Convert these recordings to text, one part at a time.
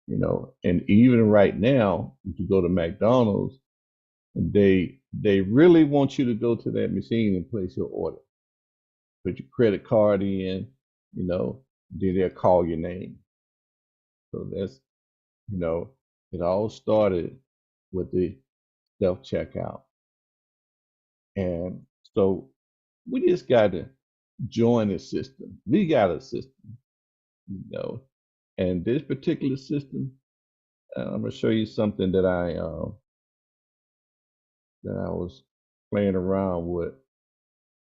And even right now, if you go to McDonald's, they really want you to go to that machine and place your order. Put your credit card in, you know, then they'll call your name. So that's, you know, it all started with the self checkout. And so we just got to join the system. We got a system, you know, and this particular system, I'm gonna show you something that I was playing around with,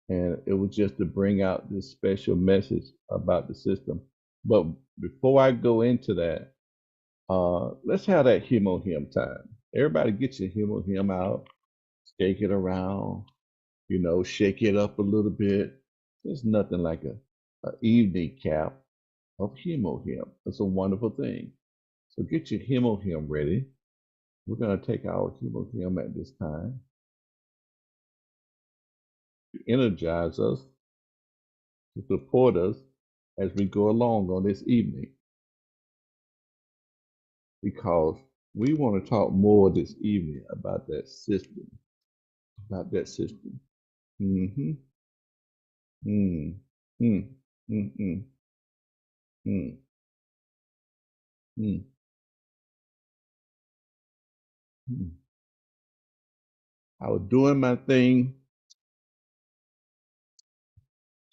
and it was just to bring out this special message about the system. But before I go into that, let's have that hymn on hymn time. Everybody get your hymn on hymn out, shake it around, shake it up a little bit. There's nothing like a evening cap of hymn on hymn. It's a wonderful thing. So get your hymn on hymn ready. We're going to take our hymn on hymn at this time to energize us, to support us as we go along on this evening. Because we want to talk more this evening about that system. About that system. Mm-hmm. Mm. Mm. Mm. Mm. Mm. Mm. Mm. I was doing my thing,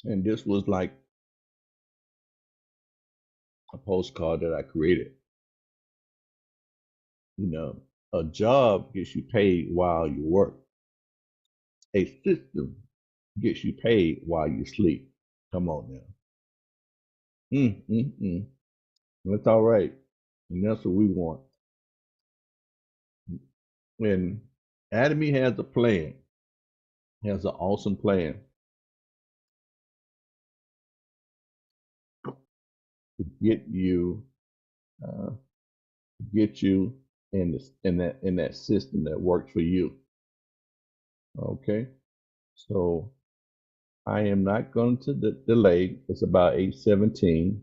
and this was like a postcard that I created. A job gets you paid while you work. A system gets you paid while you sleep. Come on now. That's all right. And that's what we want. When Atomy has a plan, has an awesome plan to uh, get you in that system that works for you. Okay, so I am not going to delay. It's about 8:17,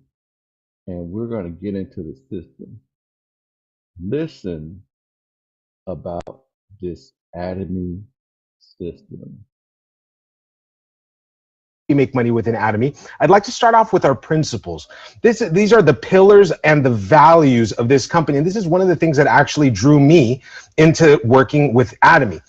and we're going to get into the system. Listen about this Atomy system. We make money within Atomy. I'd like to start off with our principles. These are the pillars and the values of this company. And this is one of the things that actually drew me into working with Atomy.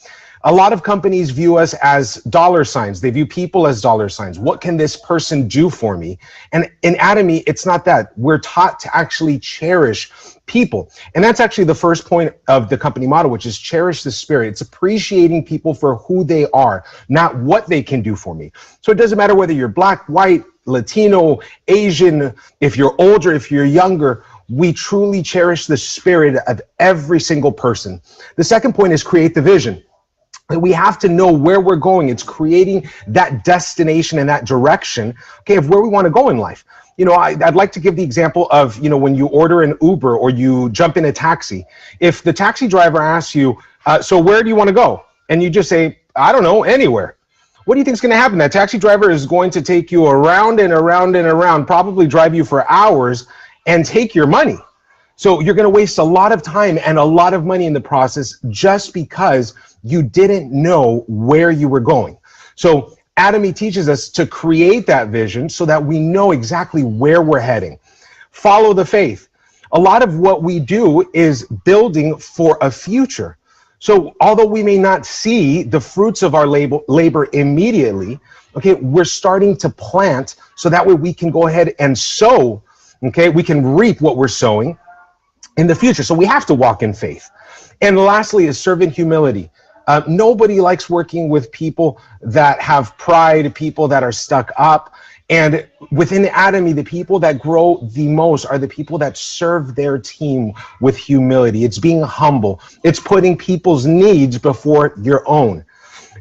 A lot of companies view us as dollar signs. They view people as dollar signs. What can this person do for me? And in Atomy, it's not that. We're taught to actually cherish people. And that's actually the first point of the company motto, which is cherish the spirit. It's appreciating people for who they are, not what they can do for me. So it doesn't matter whether you're black, white, Latino, Asian, if you're older, if you're younger, we truly cherish the spirit of every single person. The second point is create the vision. We have to know where we're going. It's creating that destination and that direction, okay, of where we want to go in life. I'd like to give the example of, when you order an Uber or you jump in a taxi. If the taxi driver asks you, so where do you want to go? And you just say, I don't know, anywhere. What do you think is going to happen? That taxi driver is going to take you around and around and around, probably drive you for hours and take your money. So you're going to waste a lot of time and a lot of money in the process just because you didn't know where you were going. So Atomy teaches us to create that vision so that we know exactly where we're heading. Follow the faith. A lot of what we do is building for a future. So although we may not see the fruits of our labor immediately, okay, we're starting to plant so that way we can go ahead and sow, okay, we can reap what we're sowing in the future. So we have to walk in faith. And lastly is serve in humility. Nobody likes working with people that have pride, people that are stuck up. And within Atomy, the people that grow the most are the people that serve their team with humility. It's being humble. It's putting people's needs before your own.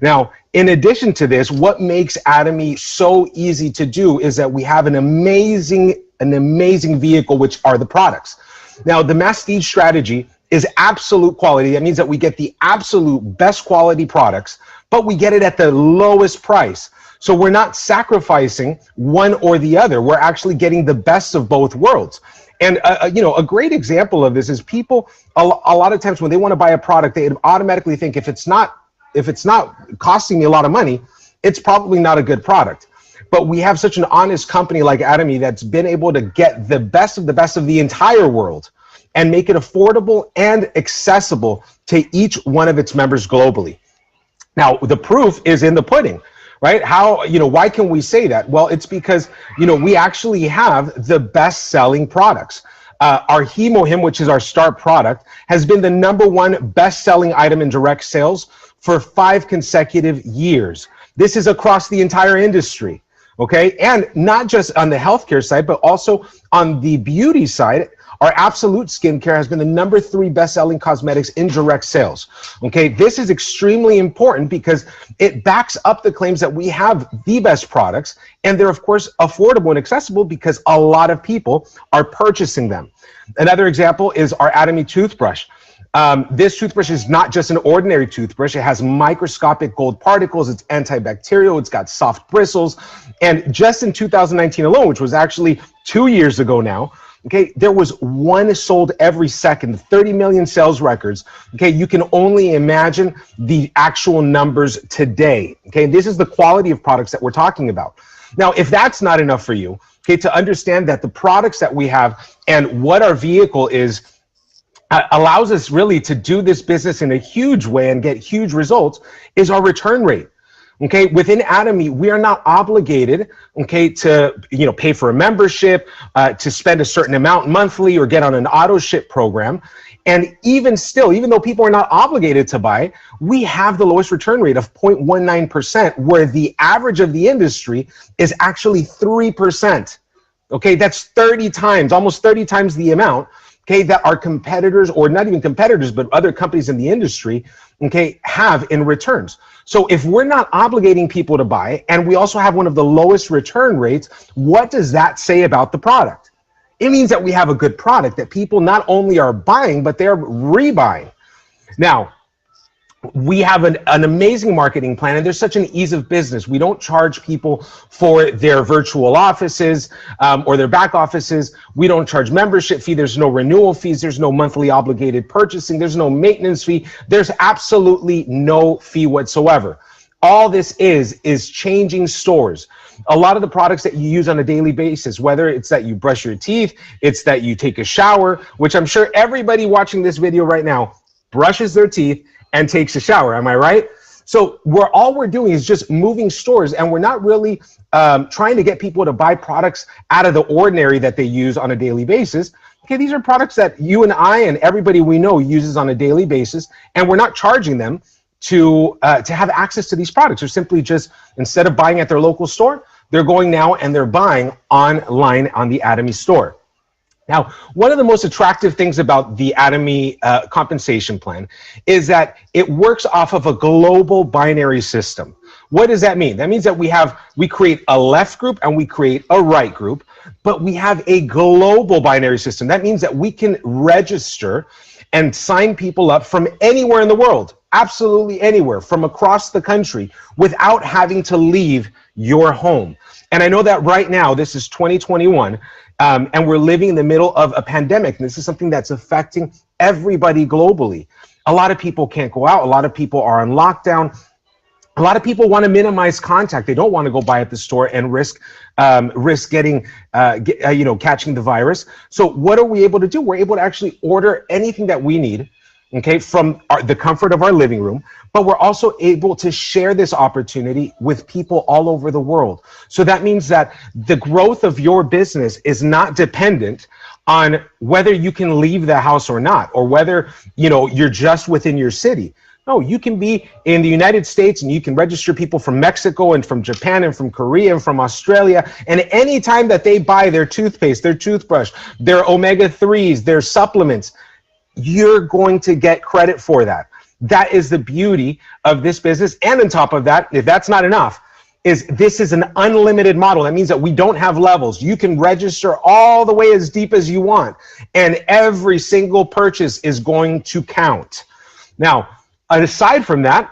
Now, in addition to this, what makes Atomy so easy to do is that we have an amazing vehicle, which are the products. Now, the Mastige strategy is absolute quality. That means that we get the absolute best quality products, but we get it at the lowest price. So we're not sacrificing one or the other. We're actually getting the best of both worlds. And a great example of this is people a lot of times when they want to buy a product, they automatically think if it's not costing me a lot of money, it's probably not a good product. But we have such an honest company like Atomy that's been able to get the best of the entire world and make it affordable and accessible to each one of its members globally. Now, the proof is in the pudding, right? Why can we say that? Well, it's because, we actually have the best selling products. Our HemoHim, which is our star product, has been the #1 best selling item in direct sales for 5 consecutive years. This is across the entire industry. Okay, and not just on the healthcare side, but also on the beauty side, our Absolute Skincare has been the #3 best-selling cosmetics in direct sales. Okay, this is extremely important because it backs up the claims that we have the best products, and they're of course affordable and accessible because a lot of people are purchasing them. Another example is our Atomy toothbrush. This toothbrush is not just an ordinary toothbrush. It has microscopic gold particles. It's antibacterial. It's got soft bristles. And just in 2019 alone, which was actually 2 years ago now, okay, there was 1 sold every second, 30 million sales records. Okay, you can only imagine the actual numbers today. Okay, this is the quality of products that we're talking about. Now, if that's not enough for you, okay, to understand that the products that we have and what our vehicle is, allows us really to do this business in a huge way and get huge results, is our return rate. Okay, within Atomy, we are not obligated, okay, to pay for a membership, to spend a certain amount monthly or get on an auto ship program. And even still, even though people are not obligated to buy, we have the lowest return rate of 0.19%, where the average of the industry is actually 3%. Okay, that's 30 times, almost 30 times the amount, okay, that our competitors, or not even competitors, but other companies in the industry, okay, have in returns. So if we're not obligating people to buy, and we also have one of the lowest return rates, what does that say about the product? It means that we have a good product that people not only are buying, but they're rebuying. Now, we have an amazing marketing plan, and there's such an ease of business. We don't charge people for their virtual offices or their back offices. We don't charge membership fee. There's no renewal fees. There's no monthly obligated purchasing. There's no maintenance fee. There's absolutely no fee whatsoever. All this is changing stores. A lot of the products that you use on a daily basis, whether it's that you brush your teeth, it's that you take a shower, which I'm sure everybody watching this video right now brushes their teeth and takes a shower. Am I right? So all we're doing is just moving stores, and we're not really trying to get people to buy products out of the ordinary that they use on a daily basis. Okay, these are products that you and I and everybody we know uses on a daily basis, and we're not charging them to have access to these products. They're simply just, instead of buying at their local store, they're going now and they're buying online on the Atomy store. Now, one of the most attractive things about the Atomy compensation plan is that it works off of a global binary system. What does that mean? That means that we create a left group and we create a right group, but we have a global binary system. That means that we can register and sign people up from anywhere in the world, absolutely anywhere, from across the country, without having to leave your home. And I know that right now, this is 2021, and we're living in the middle of a pandemic. And this is something that's affecting everybody globally. A lot of people can't go out. A lot of people are on lockdown. A lot of people want to minimize contact. They don't want to go buy at the store and risk getting, catching the virus. So what are we able to do? We're able to actually order anything that we need, okay, from the comfort of our living room, but we're also able to share this opportunity with people all over the world. So that means that the growth of your business is not dependent on whether you can leave the house or not, or whether, you're just within your city. No, you can be in the United States and you can register people from Mexico and from Japan and from Korea and from Australia. And any time that they buy their toothpaste, their toothbrush, their omega-3s, their supplements, you're going to get credit for that. That is the beauty of this business. And on top of that, if that's not enough, this is an unlimited model. That means that we don't have levels. You can register all the way as deep as you want, and every single purchase is going to count. Now, aside from that,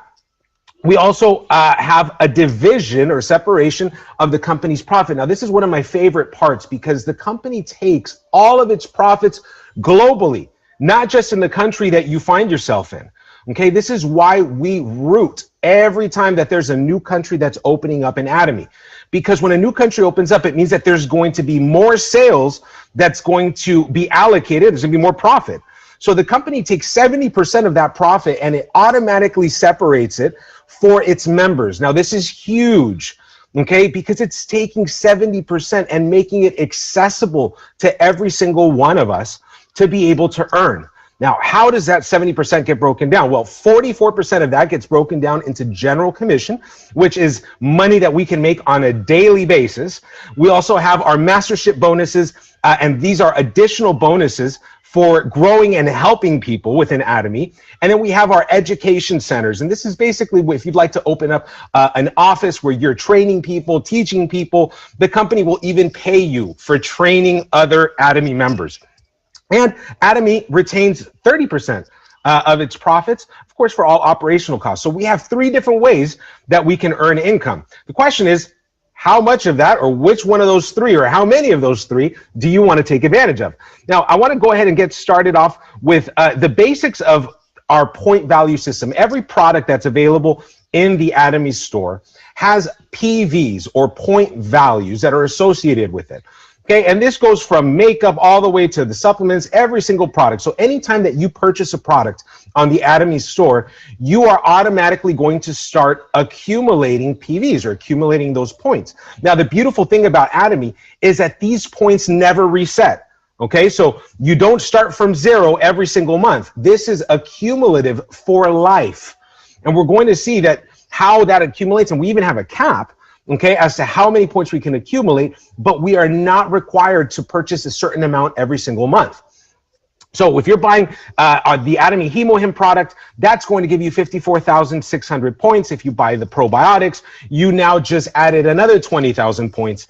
We also have a division or separation of the company's profit. Now, this is one of my favorite parts because the company takes all of its profits globally, not just in the country that you find yourself in. Okay, this is why we root every time that there's a new country that's opening up in Atomy. Because when a new country opens up, it means that there's going to be more sales that's going to be allocated. There's going to be more profit. So the company takes 70% of that profit and it automatically separates it for its members. Now, this is huge, okay, because it's taking 70% and making it accessible to every single one of us to be able to earn. Now, how does that 70% get broken down? Well, 44% of that gets broken down into general commission, which is money that we can make on a daily basis. We also have our mastership bonuses, and these are additional bonuses for growing and helping people within Atomy. And then we have our education centers. And this is basically if you'd like to open up an office where you're training people, teaching people, the company will even pay you for training other Atomy members. And Atomy retains 30% of its profits, of course, for all operational costs. So we have 3 different ways that we can earn income. The question is, how much of that, or which one of those 3, or how many of those 3 do you want to take advantage of? Now, I want to go ahead and get started off with the basics of our point value system. Every product that's available in the Atomy store has PVs, or point values, that are associated with it. Okay, and this goes from makeup all the way to the supplements, every single product. So anytime that you purchase a product on the Atomy store, you are automatically going to start accumulating PVs, or accumulating those points. Now, the beautiful thing about Atomy is that these points never reset. Okay, so you don't start from 0 every single month. This is accumulative for life. And we're going to see that how that accumulates, and we even have a cap, okay, as to how many points we can accumulate, but we are not required to purchase a certain amount every single month. So if you're buying the Atomy HemoHim product, that's going to give you 54,600 points. If you buy the probiotics, you now just added another 20,000 points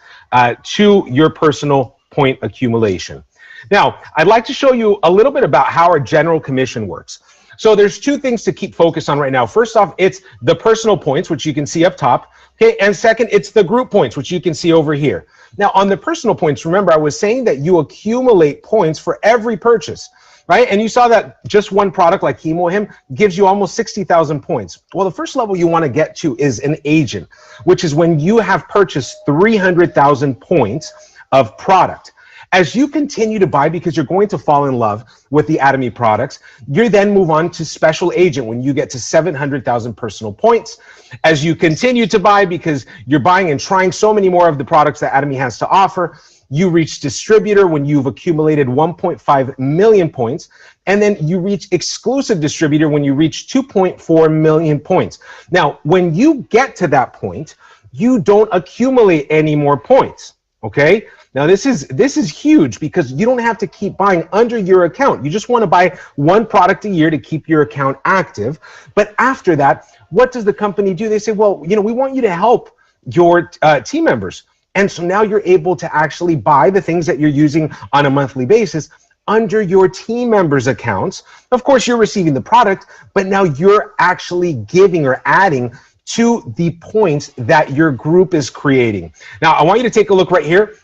to your personal point accumulation. Now, I'd like to show you a little bit about how our general commission works. So there's 2 things to keep focus on right now. First off, it's the personal points, which you can see up top. Okay, and second, it's the group points, which you can see over here. Now, on the personal points, remember, I was saying that you accumulate points for every purchase, right? And you saw that just one product like HemoHim gives you almost 60,000 points. Well, the first level you want to get to is an agent, which is when you have purchased 300,000 points of product. As you continue to buy, because you're going to fall in love with the Atomy products, you then move on to special agent when you get to 700,000 personal points. As you continue to buy, because you're buying and trying so many more of the products that Atomy has to offer, you reach distributor when you've accumulated 1.5 million points. And then you reach exclusive distributor when you reach 2.4 million points. Now, when you get to that point, you don't accumulate any more points, okay? Now, this is huge because you don't have to keep buying under your account. You just want to buy 1 product a year to keep your account active. But after that, what does the company do? They say, well, you know, we want you to help your team members. And so now you're able to actually buy the things that you're using on a monthly basis under your team members' accounts. Of course, you're receiving the product, but now you're actually giving or adding to the points that your group is creating. Now, I want you to take a look right here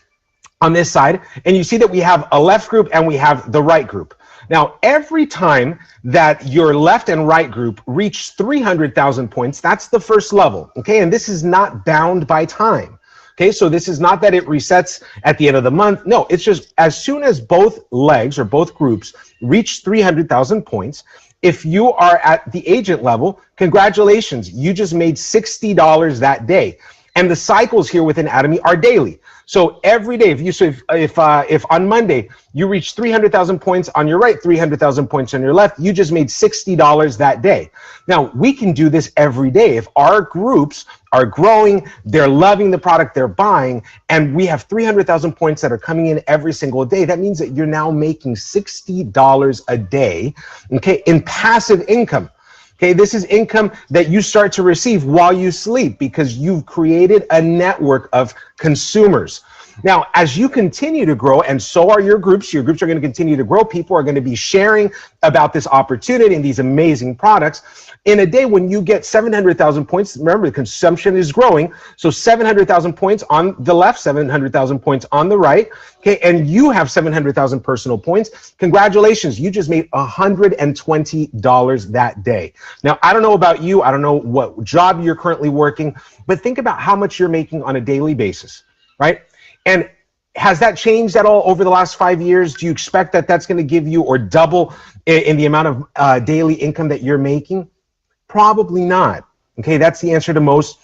on this side, and you see that we have a left group and we have the right group. Now, every time that your left and right group reach 300,000 points, that's the first level, okay? And this is not bound by time, okay? So this is not that it resets at the end of the month. No, it's just as soon as both legs or both groups reach 300,000 points, if you are at the agent level, congratulations, you just made $60 that day. And the cycles here within Atomy are daily. So every day, if on Monday you reach 300,000 points on your right, 300,000 points on your left, you just made $60 that day. Now, we can do this every day. If our groups are growing, they're loving the product they're buying, and we have 300,000 points that are coming in every single day, that means that you're now making $60 a day, okay, in passive income. Okay, this is income that you start to receive while you sleep because you've created a network of consumers. Now, as you continue to grow, and so are your groups are going to continue to grow. People are going to be sharing about this opportunity and these amazing products. In a day when you get 700,000 points, remember the consumption is growing. So 700,000 points on the left, 700,000 points on the right. Okay, and you have 700,000 personal points. Congratulations, you just made $120 that day. Now, I don't know about you. I don't know what job you're currently working, but think about how much you're making on a daily basis, right? And has that changed at all over the last 5 years? Do you expect that that's going to give you or double in the amount of daily income that you're making? Probably not. Okay, that's the answer to most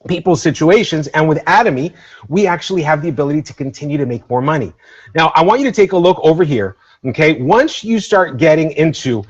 people's situations. And with Atomy, we actually have the ability to continue to make more money. Now, I want you to take a look over here. Okay, once you start getting into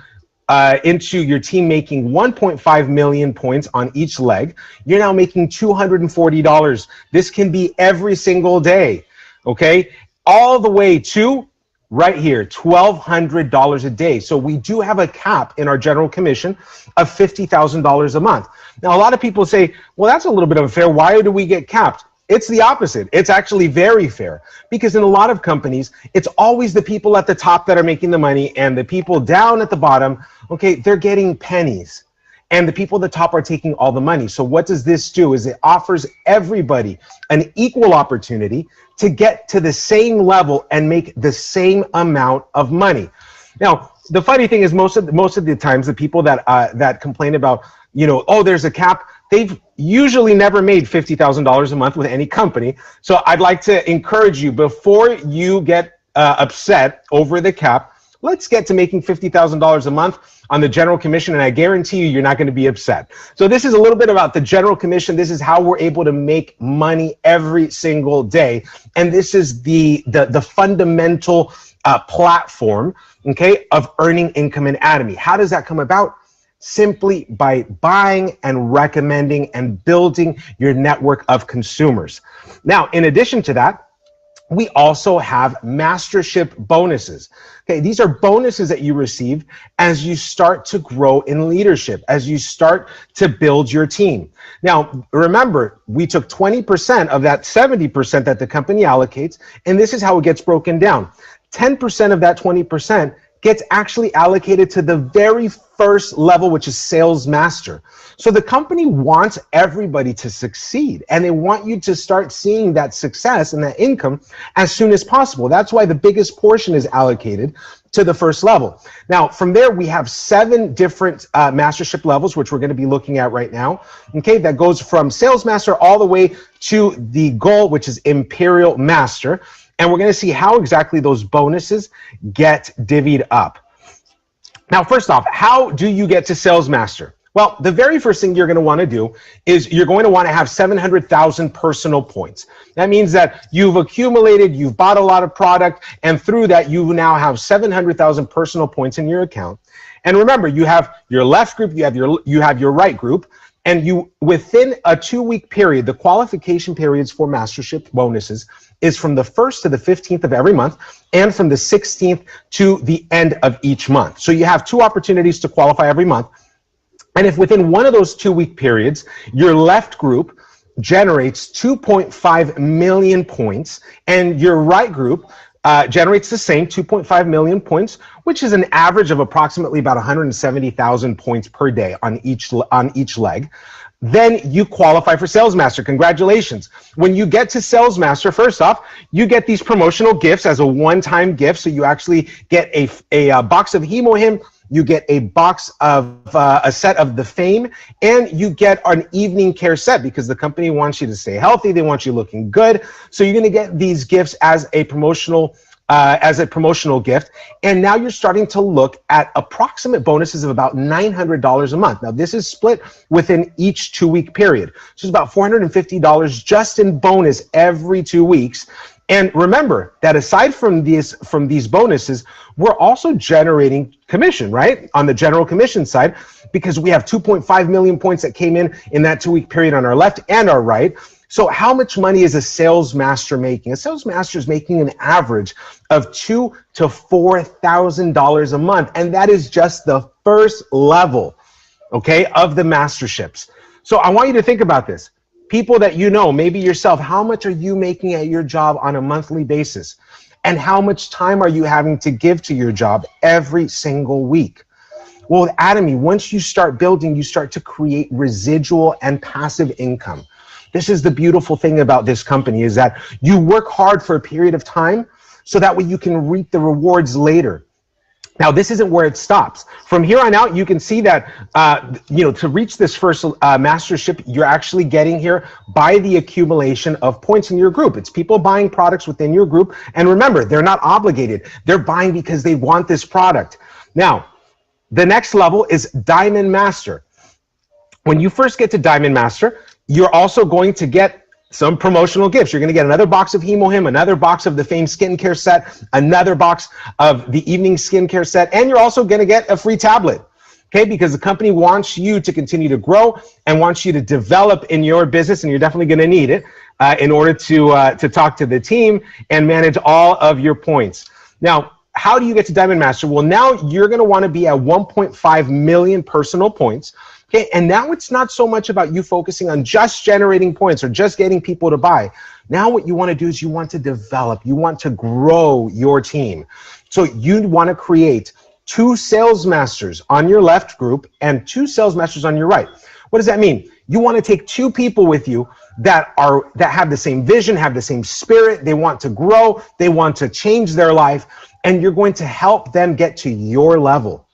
your team making 1.5 million points on each leg, you're now making $240. This can be every single day, okay? All the way to right here, $1,200 a day. So we do have a cap in our general commission of $50,000 a month. Now, a lot of people say, well, that's a little bit unfair. Why do we get capped? It's the opposite. It's actually very fair, because in a lot of companies, it's always the people at the top that are making the money, and the people down at the bottom, okay, they're getting pennies, and the people at the top are taking all the money. So what does this do is it offers everybody an equal opportunity to get to the same level and make the same amount of money. Now, the funny thing is most of the times the people that complain about, you know, oh, there's a cap, they've usually never made $50,000 a month with any company. So I'd like to encourage you, before you get upset over the cap, let's get to making $50,000 a month on the general commission, and I guarantee you, you're not going to be upset. So this is a little bit about the general commission. This is how we're able to make money every single day, and this is the fundamental platform, okay, of earning income in Atomy. How does that come about? Simply by buying and recommending and building your network of consumers. Now, in addition to that, we also have mastership bonuses. Okay, these are bonuses that you receive as you start to grow in leadership, as you start to build your team. Now, remember, we took 20% of that 70% that the company allocates, and this is how it gets broken down. 10% of that 20% gets actually allocated to the very first level, which is sales master. So the company wants everybody to succeed, and they want you to start seeing that success and that income as soon as possible. That's why the biggest portion is allocated to the first level. Now, from there, we have 7 different mastership levels, which we're going to be looking at right now. Okay, that goes from sales master all the way to the goal, which is imperial master. And we're going to see how exactly those bonuses get divvied up. Now, first off, how do you get to sales master? Well, the very first thing you're going to want to do is you're going to want to have 700,000 personal points. That means that you've accumulated, you've bought a lot of product, and through that, you now have 700,000 personal points in your account. And remember, you have your left group, you have your right group, and you, within a 2-week period, the qualification periods for mastership bonuses is from the 1st to the 15th of every month, and from the 16th to the end of each month. So you have 2 opportunities to qualify every month. And if within one of those 2-week periods, your left group generates 2.5 million points, and your right group generates the same 2.5 million points, which is an average of approximately about 170,000 points per day on each leg, then you qualify for Sales Master. Congratulations. When you get to Sales Master, first off, you get these promotional gifts as a one-time gift. So you actually get a box of Hemohim, you get a box of a set of the Fame, and you get an evening care set because the company wants you to stay healthy. They want you looking good. So you're going to get these gifts as a promotional gift. And now you're starting to look at approximate bonuses of about $900 a month. Now, this is split within each 2-week period. So it's about $450 just in bonus every 2 weeks. And remember that aside from these bonuses, we're also generating commission, right? On the general commission side, because we have 2.5 million points that came in that 2-week period on our left and our right. So how much money is a sales master making? A sales master is making an average of $2,000 to $4,000 a month. And that is just the first level, okay, of the masterships. So I want you to think about this. People that you know, maybe yourself, how much are you making at your job on a monthly basis? And how much time are you having to give to your job every single week? Well, with Atomy, once you start building, you start to create residual and passive income. This is the beautiful thing about this company, is that you work hard for a period of time so that way you can reap the rewards later. Now, this isn't where it stops. From here on out, you can see that, to reach this first mastership, you're actually getting here by the accumulation of points in your group. It's people buying products within your group. And remember, they're not obligated. They're buying because they want this product. Now, the next level is Diamond Master. When you first get to Diamond Master, you're also going to get some promotional gifts. You're going to get another box of Hemohim, another box of the Fame skincare set, another box of the evening skincare set, and you're also going to get a free tablet. Okay, because the company wants you to continue to grow and wants you to develop in your business, and you're definitely going to need it in order to talk to the team and manage all of your points. Now, how do you get to Diamond Master? Well, now you're going to want to be at 1.5 million personal points. Okay, and now it's not so much about you focusing on just generating points or just getting people to buy. Now what you want to do is you want to develop, you want to grow your team. So you want to create 2 sales masters on your left group and 2 sales masters on your right. What does that mean? You want to take 2 people with you that have the same vision, have the same spirit, they want to grow, they want to change their life, and you're going to help them get to your level.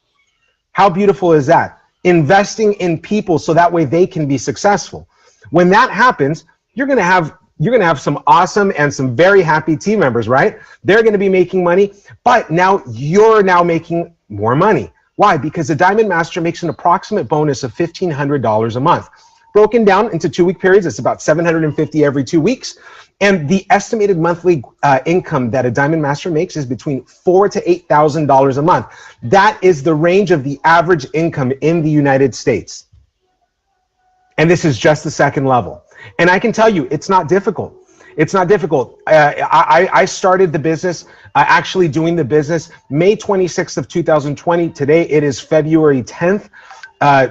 How beautiful is that? Investing in people so that way they can be successful. When that happens, you're going to have some awesome and some very happy team members, right? They're going to be making money, but now you're making more money. Why? Because the Diamond Master makes an approximate bonus of $1,500 a month. Broken down into 2-week periods, it's about $750 every 2 weeks. And the estimated monthly income that a Diamond Master makes is between $4,000 to $8,000 a month. That is the range of the average income in the United States. And this is just the second level. And I can tell you, it's not difficult. It's not difficult. I started the business, actually doing the business, May 26th of 2020. Today it is February 10th,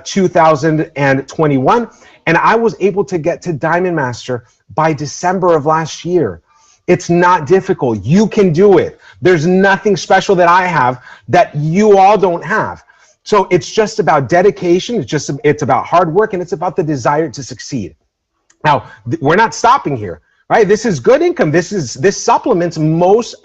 2021. And I was able to get to Diamond Master by December of last year. It's not difficult. You can do it. There's nothing special that I have that you all don't have. So it's just about dedication. It's about hard work, and it's about the desire to succeed. Now, we're not stopping here, right? This is good income. This supplements most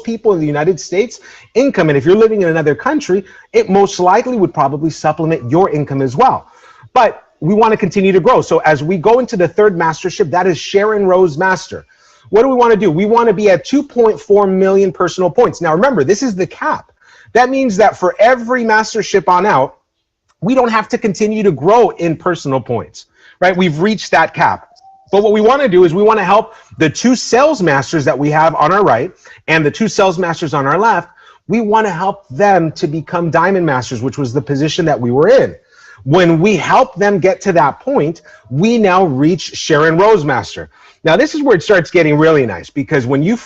people in the United States income. And if you're living in another country, it most likely would probably supplement your income as well. But we want to continue to grow. So as we go into the third mastership, that is Sharon Rose Master. What do we want to do? We want to be at 2.4 million personal points. Now remember, this is the cap. That means that for every mastership on out, we don't have to continue to grow in personal points, right? We've reached that cap. But what we want to do is we want to help the 2 sales masters that we have on our right and the 2 sales masters on our left. We want to help them to become Diamond Masters, which was the position that we were in. When we help them get to that point, we now reach Sharon Rose Master. Now, this is where it starts getting really nice, because when you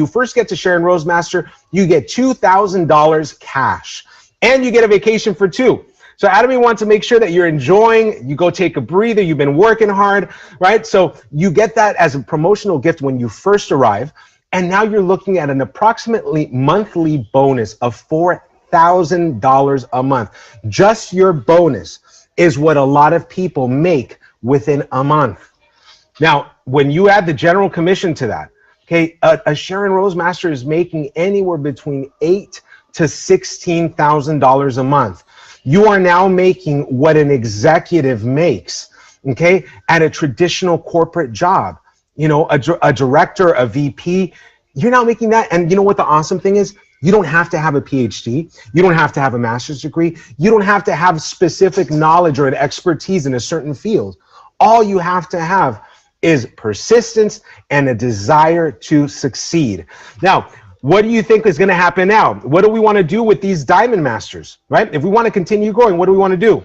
first get to Sharon Rose Master, you get $2,000 cash and you get a vacation for 2. So Atomy wants to make sure that you're enjoying, you go take a breather, you've been working hard, right? So you get that as a promotional gift when you first arrive. And now you're looking at an approximately monthly bonus of $4,000 a month. Just your bonus is what a lot of people make within a month. Now, when you add the general commission to that, okay, a Sharon Rose Master is making anywhere between $8,000 to $16,000 a month. You are now making what an executive makes, okay, at a traditional corporate job. You know, a director, a VP, you're not making that. And you know what the awesome thing is? You don't have to have a PhD. You don't have to have a master's degree. You don't have to have specific knowledge or an expertise in a certain field. All you have to have is persistence and a desire to succeed. Now, what do you think is going to happen now? What do we want to do with these Diamond Masters, right? If we want to continue growing, what do we want to do?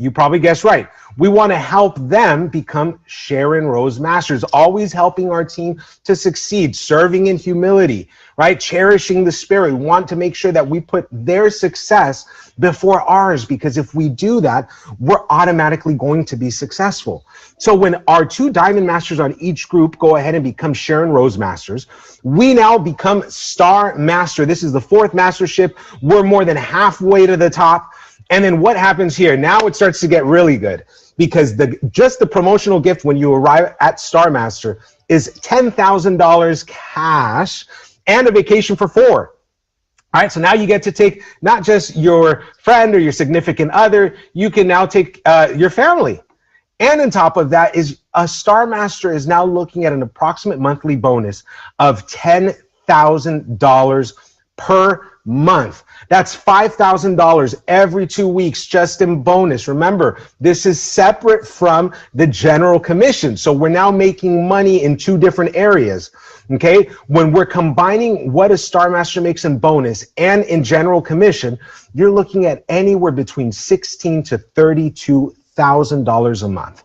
You probably guessed right. We want to help them become Sharon Rose Masters, always helping our team to succeed, serving in humility, right? Cherishing the spirit. We want to make sure that we put their success before ours, because if we do that, we're automatically going to be successful. So when our 2 Diamond Masters on each group go ahead and become Sharon Rose Masters, we now become Star Master. This is the 4th mastership. We're more than halfway to the top. And then what happens here? Now it starts to get really good, because just the promotional gift when you arrive at Star Master is $10,000 cash and a vacation for 4. All right, so now you get to take not just your friend or your significant other, you can now take your family. And on top of that is a Star Master is now looking at an approximate monthly bonus of $10,000 per month. That's $5,000 every 2 weeks just in bonus. Remember, this is separate from the general commission. So we're now making money in 2 different areas. Okay, when we're combining what a Star Master makes in bonus and in general commission, you're looking at anywhere between $16,000 to $32,000 a month.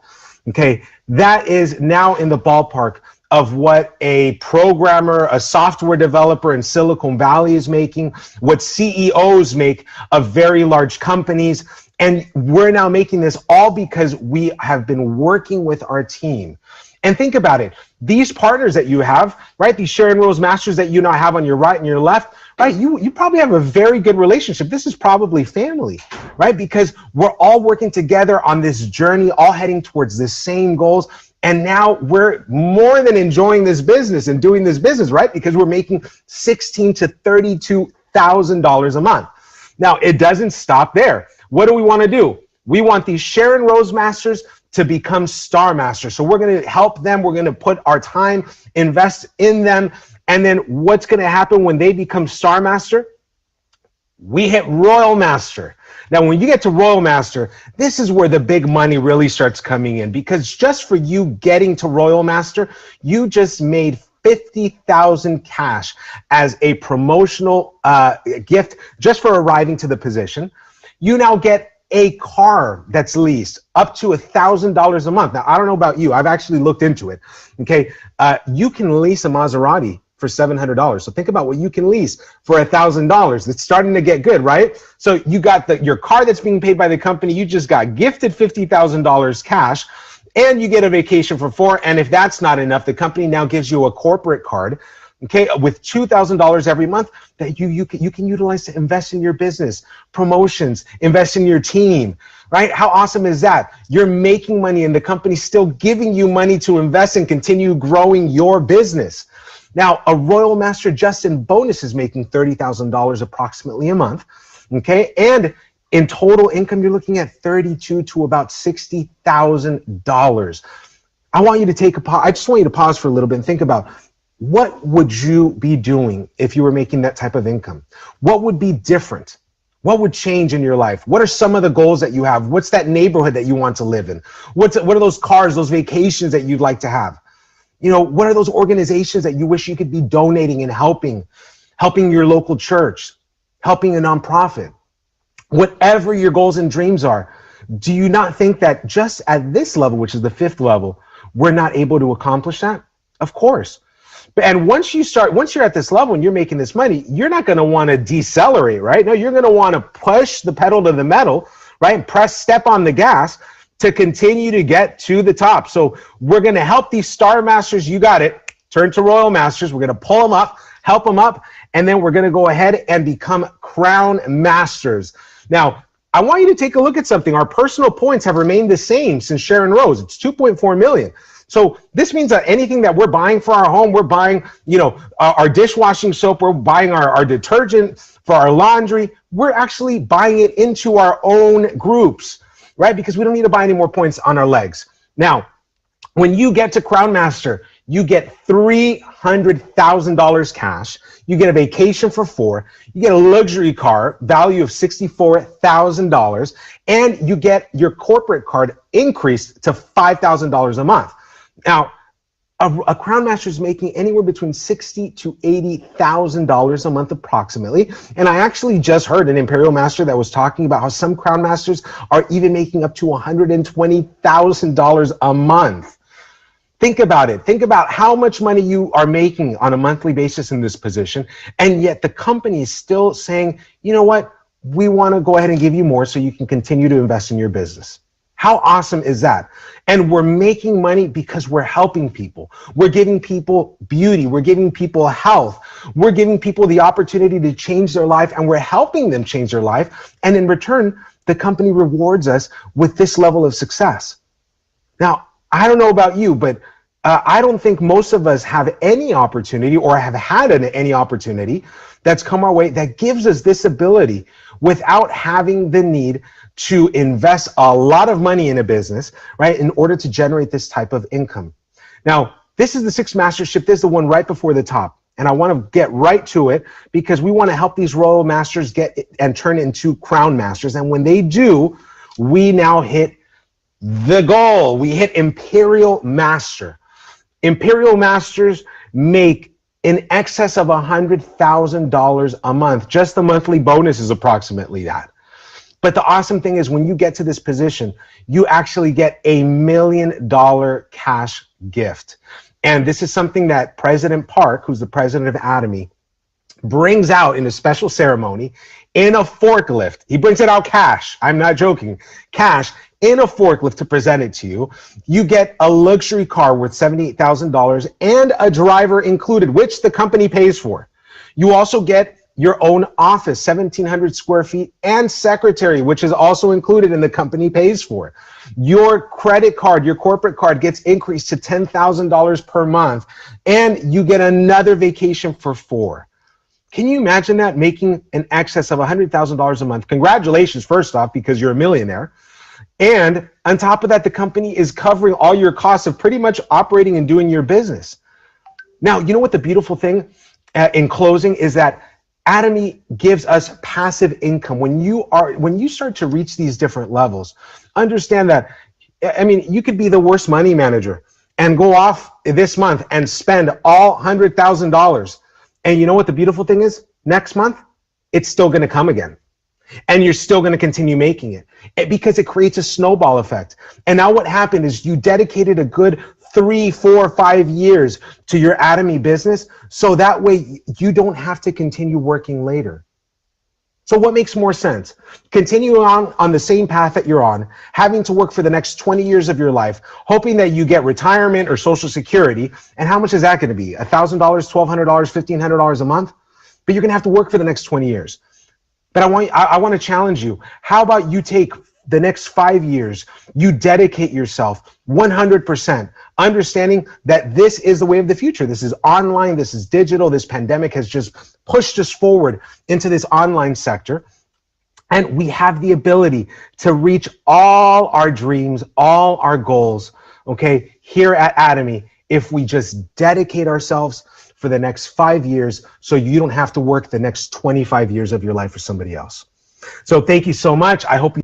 Okay, that is now in the ballpark of what a programmer, a software developer in Silicon Valley is making, what CEOs make of very large companies. And we're now making this all because we have been working with our team. And think about it. These partners that you have, right? These Sharon Rose Masters that you now have on your right and your left, right? You probably have a very good relationship. This is probably family, right? Because we're all working together on this journey, all heading towards the same goals. And now we're more than enjoying this business and doing this business, right? Because we're making $16,000 to $32,000 a month. Now, it doesn't stop there. What do we want to do? We want these Sharon Rose Masters to become Star Masters. So we're going to help them. We're going to put our time, invest in them. And then what's going to happen when they become Star Master? We hit Royal Master. Now, when you get to Royal Master, this is where the big money really starts coming in, because just for you getting to Royal Master, you just made $50,000 cash as a promotional gift just for arriving to the position. You now get a car that's leased up to $1,000 a month. Now, I don't know about you. I've actually looked into it. Okay, you can lease a Maserati for $700. So think about what you can lease for $1,000. It's starting to get good, right? So you got your car that's being paid by the company. You just got gifted $50,000 cash, and you get a vacation for 4. And if that's not enough, the company now gives you a corporate card, okay, with $2,000 every month that you can utilize to invest in your business, promotions, invest in your team, right? How awesome is that? You're making money and the company's still giving you money to invest and continue growing your business. Now, a Royal Master just in bonus is making $30,000 approximately a month, okay? And in total income, you're looking at $32,000 to about $60,000. I want you to take a pause. I just want you to pause for a little bit and think about, what would you be doing if you were making that type of income? What would be different? What would change in your life? What are some of the goals that you have? What's that neighborhood that you want to live in? What are those cars, those vacations that you'd like to have? You know, what are those organizations that you wish you could be donating and helping your local church, helping a nonprofit? Whatever your goals and dreams are, do you not think that just at this level, which is the 5th level, we're not able to accomplish that? Of course. And once you're at this level and you're making this money, you're not going to want to decelerate, right? No, you're going to want to push the pedal to the metal, right? Step on the gas to continue to get to the top. So we're going to help these Star Masters. You got it. Turn to Royal Masters. We're going to pull them up, help them up, and then we're going to go ahead and become Crown Masters. Now, I want you to take a look at something. Our personal points have remained the same since Sharon Rose. It's 2.4 million. So this means that anything that we're buying for our home, we're buying, our dishwashing soap, we're buying our detergent for our laundry, we're actually buying it into our own groups, right? Because we don't need to buy any more points on our legs. Now, when you get to Crown Master, you get $300,000 cash, you get a vacation for 4, you get a luxury car, value of $64,000, and you get your corporate card increased to $5,000 a month. Now, A crown master is making anywhere between $60,000 to $80,000 a month approximately. And I actually just heard an imperial master that was talking about how some crown masters are even making up to $120,000 a month. Think about it. Think about how much money you are making on a monthly basis in this position. And yet the company is still saying, you know what? We want to go ahead and give you more so you can continue to invest in your business. How awesome is that? And we're making money because we're helping people. We're giving people beauty. We're giving people health. We're giving people the opportunity to change their life, and we're helping them change their life. And in return, the company rewards us with this level of success. Now, I don't know about you, but I don't think most of us have any opportunity or have had any opportunity that's come our way that gives us this ability without having the need to invest a lot of money in a business, right, in order to generate this type of income. Now, this is the sixth mastership. This is the one right before the top. And I want to get right to it because we want to help these royal masters get and turn into crown masters. And when they do, we now hit the goal. We hit imperial master. Imperial masters make in excess of $100,000 a month. Just the monthly bonus is approximately that. But the awesome thing is when you get to this position, you actually get $1 million cash gift. And this is something that President Park, who's the president of Atomy, brings out in a special ceremony in a forklift. He brings it out cash. I'm not joking. Cash in a forklift to present it to you. You get a luxury car worth $78,000 and a driver included, which the company pays for. You also get your own office, 1,700 square feet, and secretary, which is also included and the company pays for. Your credit card, your corporate card gets increased to $10,000 per month, and you get another vacation for 4. Can you imagine that, making an excess of $100,000 a month? Congratulations, first off, because you're a millionaire. And on top of that, the company is covering all your costs of pretty much operating and doing your business. Now, you know what the beautiful thing in closing is that Atomy gives us passive income. When you start to reach these different levels, understand that, I mean, you could be the worst money manager and go off this month and spend all $100,000. And you know what the beautiful thing is? Next month, it's still going to come again. And you're still going to continue making it because it creates a snowball effect. And now what happened is you dedicated a good 3, 4, 5 years to your Atomy business. So that way you don't have to continue working later. So what makes more sense? Continue on the same path that you're on, having to work for the next 20 years of your life, hoping that you get retirement or Social Security. And how much is that going to be? $1,000, $1,200, $1,500 a month? But you're going to have to work for the next 20 years. But I want to challenge you. How about you take the next 5 years, you dedicate yourself 100%, understanding that this is the way of the future. This is online, this is digital. This pandemic has just pushed us forward into this online sector. And we have the ability to reach all our dreams, all our goals, okay, here at Atomy, if we just dedicate ourselves for the next 5 years so you don't have to work the next 25 years of your life for somebody else. So thank you so much. I hope you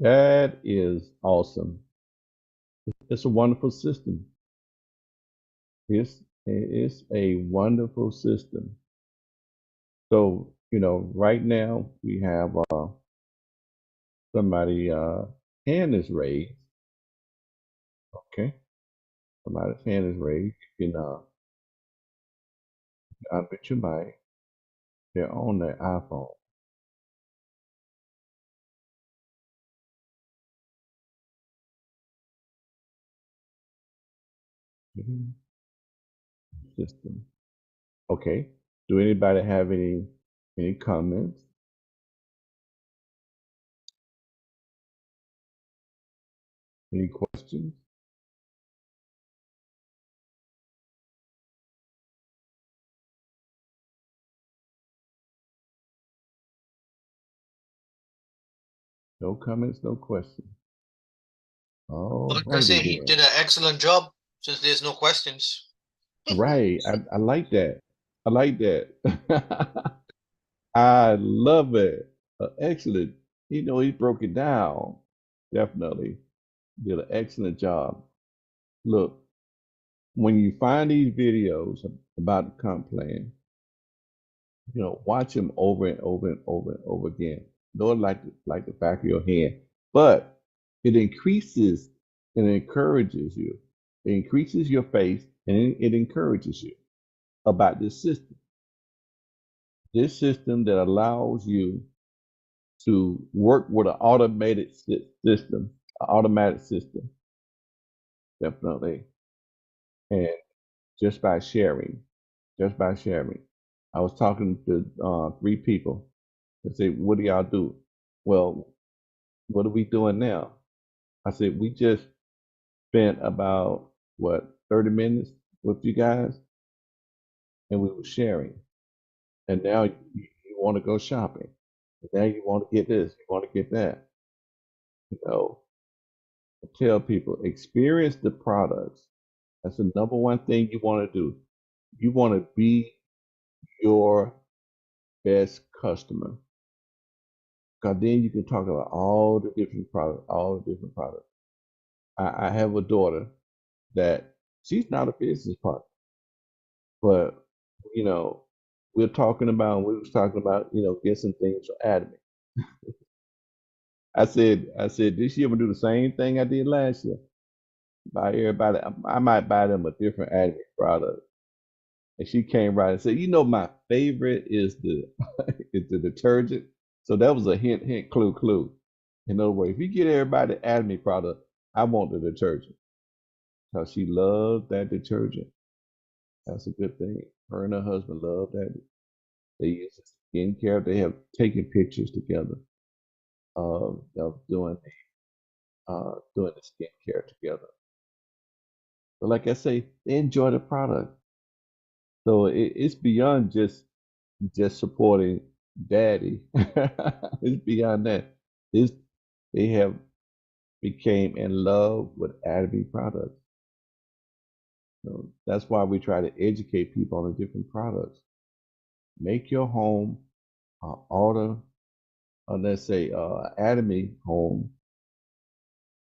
That is awesome. It's a wonderful system. It's a wonderful system. So, right now we have somebody hand is raised. Okay. Somebody's hand is raised. You can unmute your mic. They're on their iPhone. Mhm. System. Okay. Do anybody have any comments? Any questions? No comments, no questions. All Like I righty say, he then. did an excellent job since there's no questions. Right. I like that. I like that. I love it. Excellent. He broke it down. definitely did an excellent job. Look, when you find these videos about the comp plan, watch them over and over and over and over again. Know it like the back of your hand. But it increases and encourages you. It increases your faith and it encourages you about this system. This system that allows you to work with an automated system, an automatic system, definitely. And just by sharing, I was talking to 3 people and say, "What do y'all do?" Well, what are we doing now? I said, we just spent about what 30 minutes with you guys, and we were sharing. And now you want to go shopping. And now you want to get this, you want to get that. I tell people, experience the products. That's the number one thing you want to do. You want to be your best customer. Because then you can talk about all the different products. I have a daughter that she's not a business partner, but you know, we was talking about, get some things for Adam. I said this year I'm gonna do the same thing I did last year. Buy everybody, I might buy them a different Adam product. And she came right and said, my favorite is the is the detergent. So that was a hint, clue. In other words, if you get everybody the Adam product, I want the detergent. Because she loved that detergent. That's a good thing. Her and her husband love that. They use skincare. They have taken pictures together of doing the skincare together. But like I say, they enjoy the product. So it's beyond just supporting daddy. It's beyond that. It's, they have became in love with Atomy products. So that's why we try to educate people on the different products. Make your home let's say Atomy home,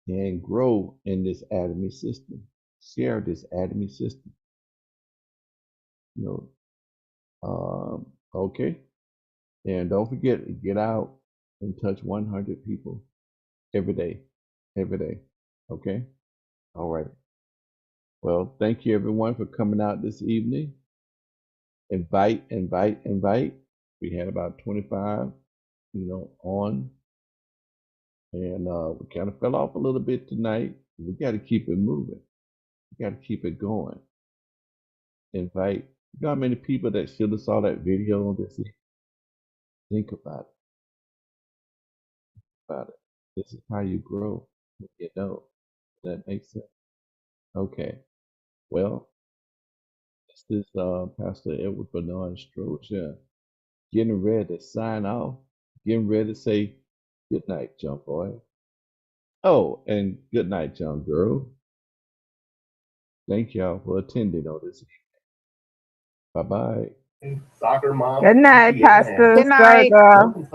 and grow in this Atomy system. Share this Atomy system. Okay. And don't forget, get out and touch 100 people every day. Every day. Okay? All right. Well, thank you everyone for coming out this evening. Invite. We had about 25, on. And we kind of fell off a little bit tonight. We got to keep it moving. We got to keep it going. Invite. You know how many people that should have saw that video on this? Think about it. This is how you grow. Does that makes sense? Okay. Well, this is Pastor Edward Bernard Stroger getting ready to sign off, getting ready to say good night, young boy. Oh, and good night, young girl. Thank y'all for attending on this. Bye bye. Soccer mom. Good night, Pastor. Good night. Star girl.